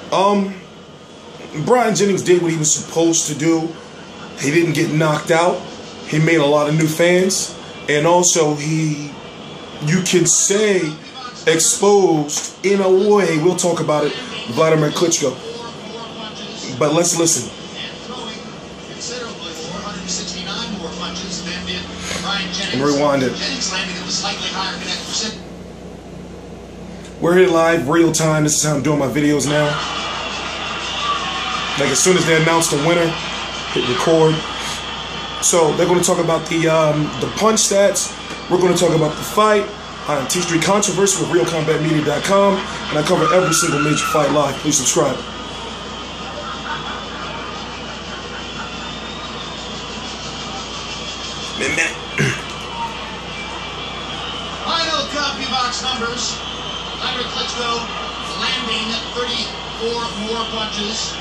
Brian Jennings did what he was supposed to do. He didn't get knocked out. He made a lot of new fans. And also you can say, exposed in a way, we'll talk about it, Vladimir Klitschko. But let's listen. And rewind it. We're here live, real time. This is how I'm doing my videos now. Like as soon as they announce the winner, hit record. So they're going to talk about the punch stats. We're going to talk about the fight on T Street Controversy with RealCombatMedia.com, and I cover every single major fight live. Please subscribe. Final copy box numbers. Vladimir Klitschko landing 34 more punches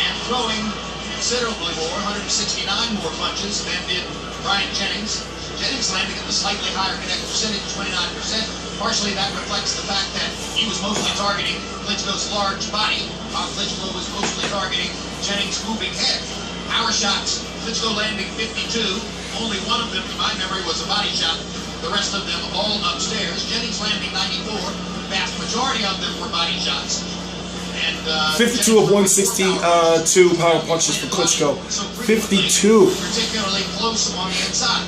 and throwing considerably more, 169 more punches than did Brian Jennings. Jennings landing at the slightly higher connect percentage, 29%. Partially that reflects the fact that he was mostly targeting Klitschko's large body, while Klitschko was mostly targeting Jennings' moving head. Power shots, Klitschko landing 52. Only one of them, to my memory, was a body shot. The rest of them all upstairs. Jennings landing 94. Vast majority of them were body shots. And 52 of 162 power punches for Klitschko. 52. Particularly close on the inside.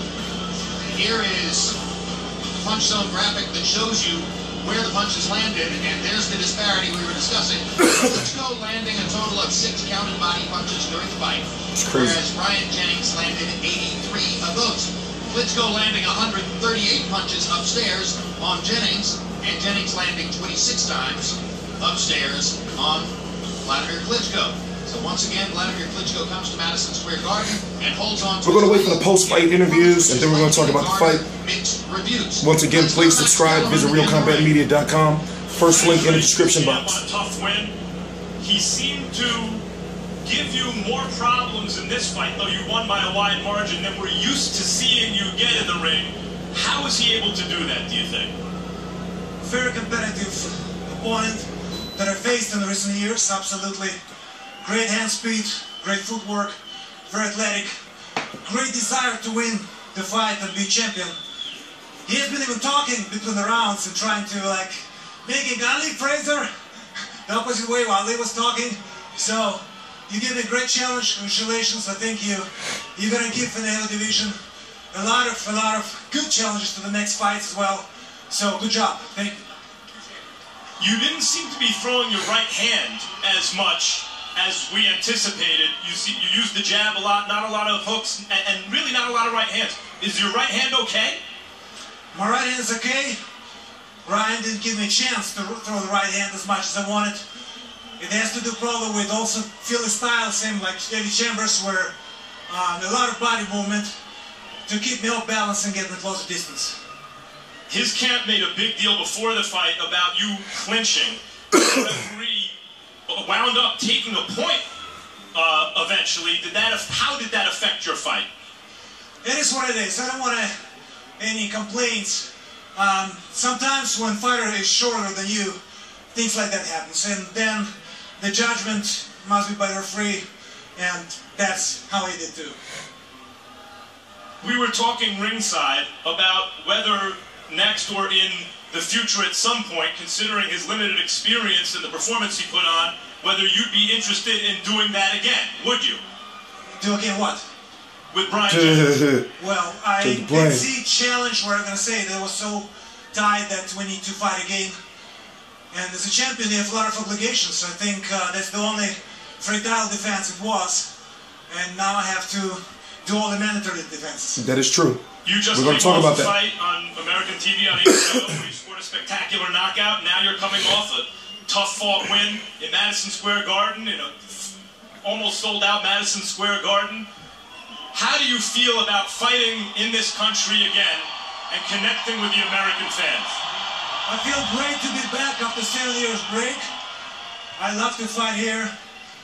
Here is the punch zone graphic that shows you where the punches landed, and there's the disparity we were discussing. Klitschko landing a total of 6 counted body punches during the fight, whereas Brian Jennings landed 83 of those. Klitschko landing 138 punches upstairs on Jennings, and Jennings landing 26 times upstairs on Vladimir Klitschko. So once again, Vladimir Klitschko comes to Madison Square Garden and holds on to... We're going to wait for the post-fight interviews, and then we're going to talk about the fight. Once again, please subscribe. Visit RealCombatMedia.com. First link in the description box. A tough win. He seemed to give you more problems in this fight, though you won by a wide margin, than we're used to seeing you get in the ring. How is he able to do that, do you think? Very competitive opponent that I faced in the recent years, absolutely. Great hand speed, great footwork, very athletic, great desire to win the fight and be champion. He has been even talking between the rounds and trying to making Ali Fraser the opposite way while he was talking. So you gave me a great challenge. Congratulations. I think you're gonna give in the heavy division a lot of good challenges to the next fights as well. So good job. Thank you. You didn't seem to be throwing your right hand as much as we anticipated. You used the jab a lot, not a lot of hooks, and really not a lot of right hands. Is your right hand okay? My right hand is okay. Ryan didn't give me a chance to throw the right hand as much as I wanted. It has to do probably with also Philly style, same like Eddie Chambers, where a lot of body movement to keep me off balance and get me closer distance. His camp made a big deal before the fight about you clinching. The referee wound up taking a point eventually. How did that affect your fight? It is what it is. I don't want any complaints. Sometimes when a fighter is shorter than you, things like that happens, and then the judgment must be by the referee, and that's how he did too. We were talking ringside about whether next or in the future at some point, considering his limited experience and the performance he put on, whether you'd be interested in doing that again. Would you? Do again what? With Brian Jennings. Well, I did see a challenge where I'm going to say that it was so tight that we need to fight again. And as a champion, you have a lot of obligations. So I think that's the only free title defense it was. And now I have to do all the mandatory defenses. That is true. You just We're going to talk about that. Fight on American TV on HBO where you scored a spectacular knockout. Now you're coming off a tough fought win in Madison Square Garden, in a almost sold out Madison Square Garden. How do you feel about fighting in this country again and connecting with the American fans? I feel great to be back after 7 years break. I love to fight here.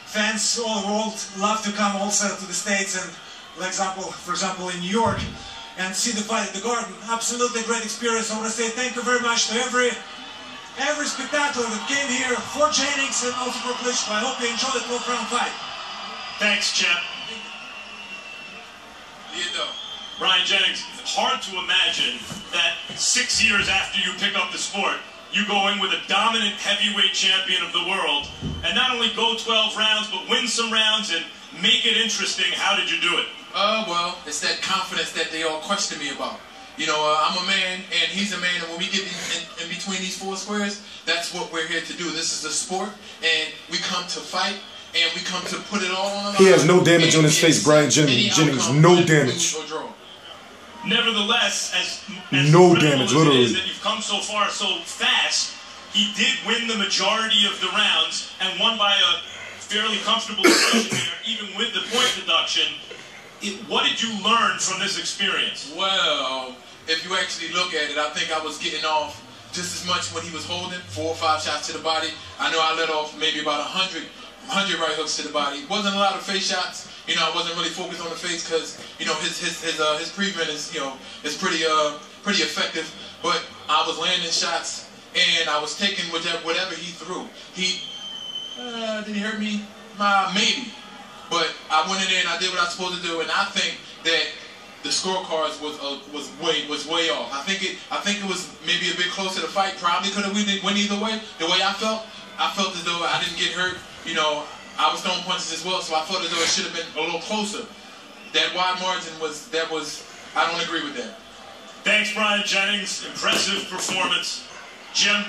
Fans all over the world love to come also to the States and, for example, in New York, and see the fight at the Garden. Absolutely great experience. I want to say thank you very much to every spectator that came here for Jennings and also for Klitschko. I hope you enjoyed the 12th round fight. Thanks, champ. Brian Jennings, hard to imagine that 6 years after you pick up the sport, you go in with a dominant heavyweight champion of the world and not only go 12 rounds, but win some rounds and make it interesting. How did you do it? Well, it's that confidence that they all question me about. You know, I'm a man and he's a man, and when we get in between these four squares, that's what we're here to do. This is a sport, and we come to fight, and we come to put it all on the line. He has no damage on his face, Brian Jennings. No damage. Nevertheless, as no damage, literally. That you've come so far so fast, he did win the majority of the rounds and won by a fairly comfortable decision there, even with the point deduction. What did you learn from this experience? Well, if you actually look at it, I think I was getting off just as much when he was holding 4 or 5 shots to the body. I know I let off maybe about 100 right hooks to the body. Wasn't a lot of face shots. You know, I wasn't really focused on the face because, you know, his prevent is, you know, is pretty effective. But I was landing shots and I was taking whatever he threw. He did he hurt me? Maybe. But I went in there and I did what I was supposed to do, and I think that the scorecards was way off. I think it was maybe a bit close to the fight. Probably could have went either way. The way I felt as though I didn't get hurt. You know, I was throwing punches as well, so I felt as though it should have been a little closer. That wide margin I don't agree with that. Thanks, Brian Jennings. Impressive performance. Jim?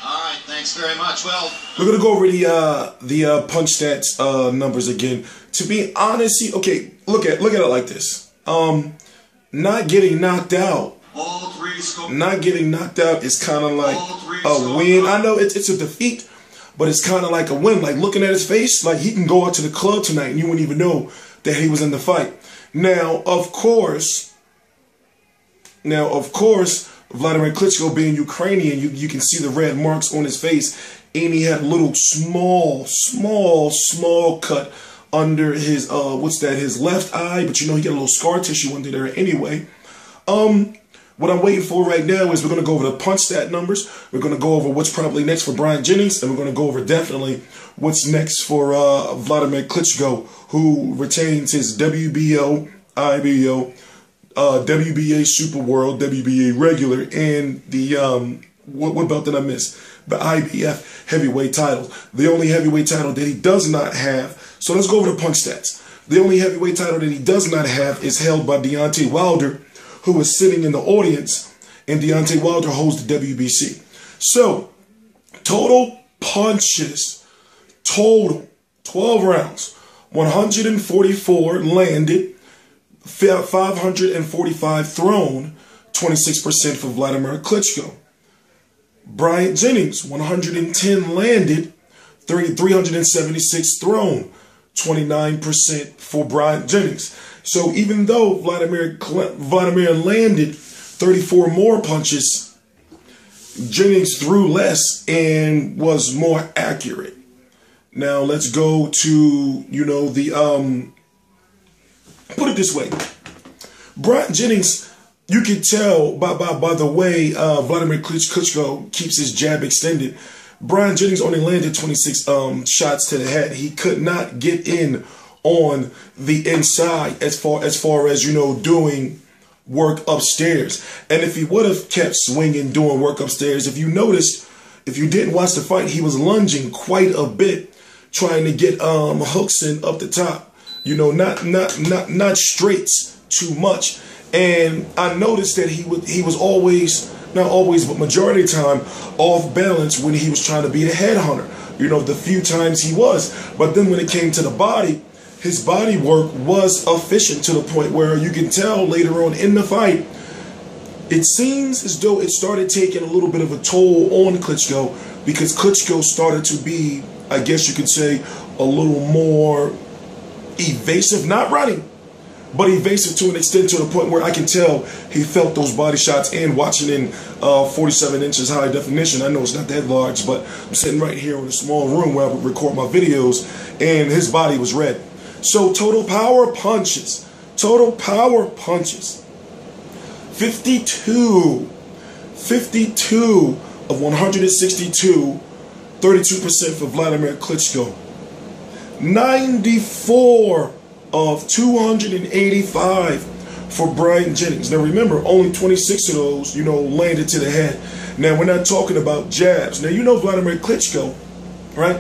All right, thanks very much. Well, we're gonna go over the punch stats numbers again. To be honest, okay, look at it like this. Not getting knocked out. Not getting knocked out is kind of like a win. I know it's a defeat, but it's kind of like a win. Like looking at his face, like he can go out to the club tonight and you wouldn't even know that he was in the fight. Now, of course, Vladimir Klitschko being Ukrainian, you can see the red marks on his face, and he had a little small cut under his his left eye, but you know he got a little scar tissue under there anyway. What I'm waiting for right now is we're gonna go over the punch stat numbers. We're gonna go over what's probably next for Brian Jennings, and we're gonna go over definitely what's next for Vladimir Klitschko, who retains his WBO, IBO, WBA Super World, WBA Regular, and the what belt did I miss? The IBF Heavyweight title. The only heavyweight title that he does not have. So let's go over the punch stats. The only heavyweight title that he does not have is held by Deontay Wilder, who is sitting in the audience, and Deontay Wilder holds the WBC. So total punches, total 12 rounds, 144 landed. 545 thrown, 26% for Vladimir Klitschko. Brian Jennings, 110 landed, 376 thrown, 29% for Brian Jennings. So even though Vladimir landed 34 more punches, Jennings threw less and was more accurate. Now let's go to, you know, the put it this way, Brian Jennings, you can tell by the way Vladimir Klitschko keeps his jab extended. Brian Jennings only landed 26 shots to the head. He could not get in on the inside as far as you know, doing work upstairs. And if he would have kept swinging, doing work upstairs, if you noticed, if you didn't watch the fight, he was lunging quite a bit, trying to get hooks in up the top. You know, not straights too much. And I noticed that he was always, not always, but majority of the time, off balance when he was trying to be a headhunter. You know, the few times he was. But then when it came to the body, his body work was efficient to the point where you can tell later on in the fight, it seems as though it started taking a little bit of a toll on Klitschko, because Klitschko started to be, I guess you could say, a little more evasive, not running, but evasive to an extent, to the point where I can tell he felt those body shots. And watching in 47 inches high definition, I know it's not that large, but I'm sitting right here in a small room where I would record my videos, and his body was red. So total power punches, 52 of 162, 32% for Vladimir Klitschko. 94 of 285 for Brian Jennings. Now remember, only 26 of those, landed to the head. Now we're not talking about jabs. Now Vladimir Klitschko, right?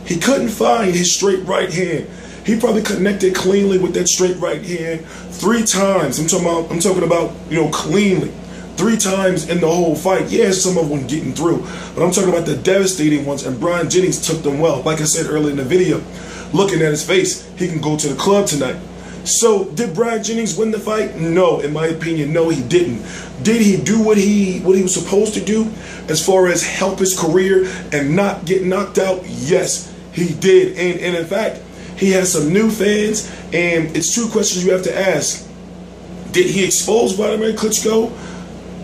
He couldn't find his straight right hand. He probably connected cleanly with that straight right hand 3 times. I'm talking about cleanly. 3 times in the whole fight. Yeah, some of them getting through, but I'm talking about the devastating ones, and Brian Jennings took them well. Like I said earlier in the video, looking at his face, he can go to the club tonight. So did Brian Jennings win the fight? No, in my opinion, no, he didn't. Did he do what he was supposed to do as far as help his career and not get knocked out? Yes, he did. And in fact, he has some new fans, and it's 2 questions you have to ask. Did he expose Vladimir Klitschko?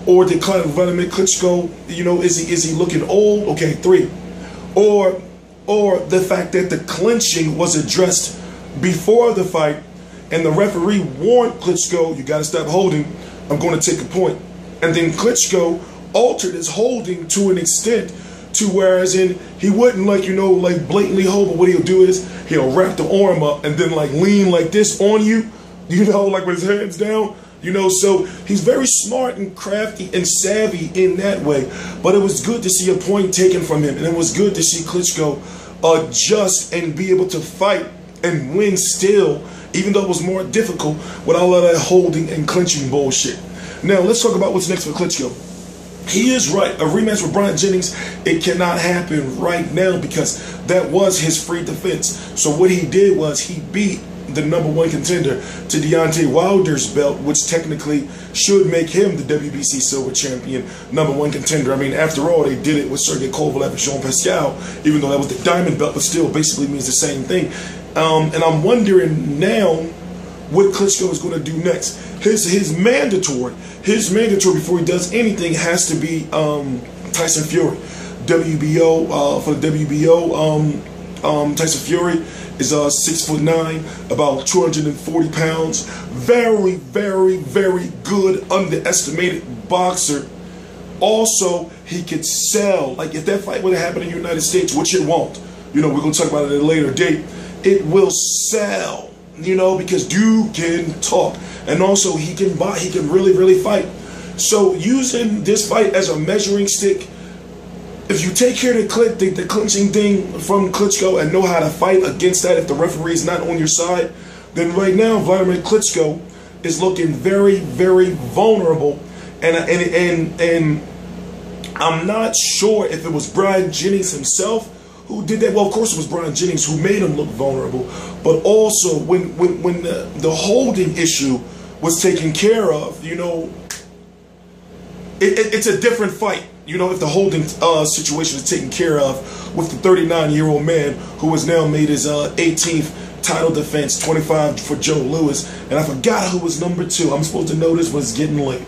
Or did Vladimir Klitschko, is he looking old? Okay, 3. Or the fact that the clinching was addressed before the fight, and the referee warned Klitschko, you got to stop holding, I'm going to take a point. And then Klitschko altered his holding to an extent to whereas he wouldn't like blatantly hold, but what he'll do is he'll wrap the arm up and then lean like this on you, like with his hands down. So he's very smart and crafty and savvy in that way. But it was good to see a point taken from him, and it was good to see Klitschko adjust and be able to fight and win still, even though it was more difficult with all of that holding and clinching bullshit. Now let's talk about what's next for Klitschko. He is right. A rematch with Brian Jennings, it cannot happen right now because that was his free defense. So what he did was he beat the #1 contender to Deontay Wilder's belt, which technically should make him the WBC silver champion, #1 contender. I mean, after all, they did it with Sergey Kovalev and Jean Pascal, even though that was the diamond belt, but still basically means the same thing. And I'm wondering now what Klitschko is going to do next. His mandatory before he does anything has to be Tyson Fury. WBO for the WBO. Tyson Fury is 6'9", about 240 pounds. Very, very, very good underestimated boxer. Also, he could sell. Like if that fight would have happened in the United States, which it won't. We're going to talk about it at a later date. It will sell. Because dude can talk, and also he can really, really fight. So using this fight as a measuring stick, if you take care of the clinching thing from Klitschko and know how to fight against that, if the referee is not on your side, then right now Vladimir Klitschko is looking very, very vulnerable. And I'm not sure if it was Brian Jennings himself who did that. Well, of course it was Brian Jennings who made him look vulnerable. But also when the holding issue was taken care of, it's a different fight. If the holding situation is taken care of with the 39-year-old man who has now made his 18th title defense, 25 for Joe Louis, and I forgot who was #2. I'm supposed to know this, but it's getting late.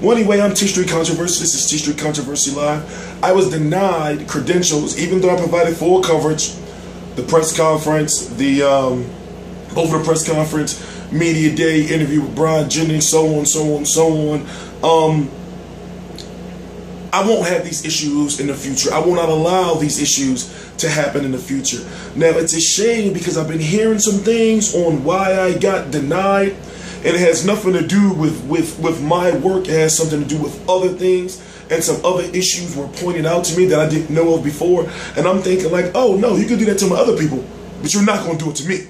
Well, anyway, I'm T Street Controversy. This is T Street Controversy Live. I was denied credentials, even though I provided full coverage. The press conference, both of the press conference, media day, interview with Brian Jennings, so on, so on, so on. I won't have these issues in the future. I will not allow these issues to happen in the future. Now, it's a shame because I've been hearing some things on why I got denied, and it has nothing to do with my work. It has something to do with other things, and some other issues were pointed out to me that I didn't know of before. And I'm thinking like, oh no, you can do that to my other people, but you're not going to do it to me.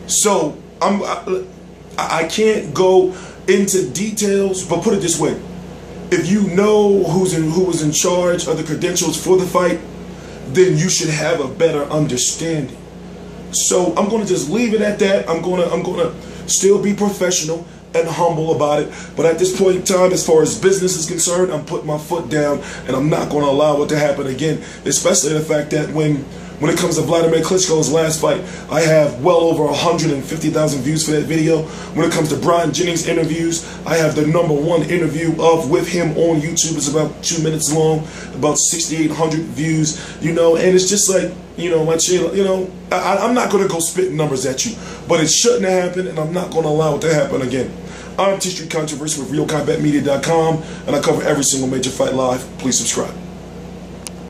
So I can't go into details, but put it this way. If you know who was in charge of the credentials for the fight, then you should have a better understanding. So I'm going to just leave it at that. I'm going to still be professional and humble about it. But at this point in time, as far as business is concerned, I'm putting my foot down, and I'm not going to allow it to happen again, especially the fact that when it comes to Vladimir Klitschko's last fight, I have well over 150,000 views for that video. When it comes to Brian Jennings interviews, I have the #1 interview with him on YouTube. It's about 2 minutes long, about 6,800 views, and it's just like, my channel, I'm not going to go spitting numbers at you, but it shouldn't have happened, and I'm not going to allow it to happen again. I'm T Street Controversy with RealCombatMedia.com, and I cover every single major fight live. Please subscribe.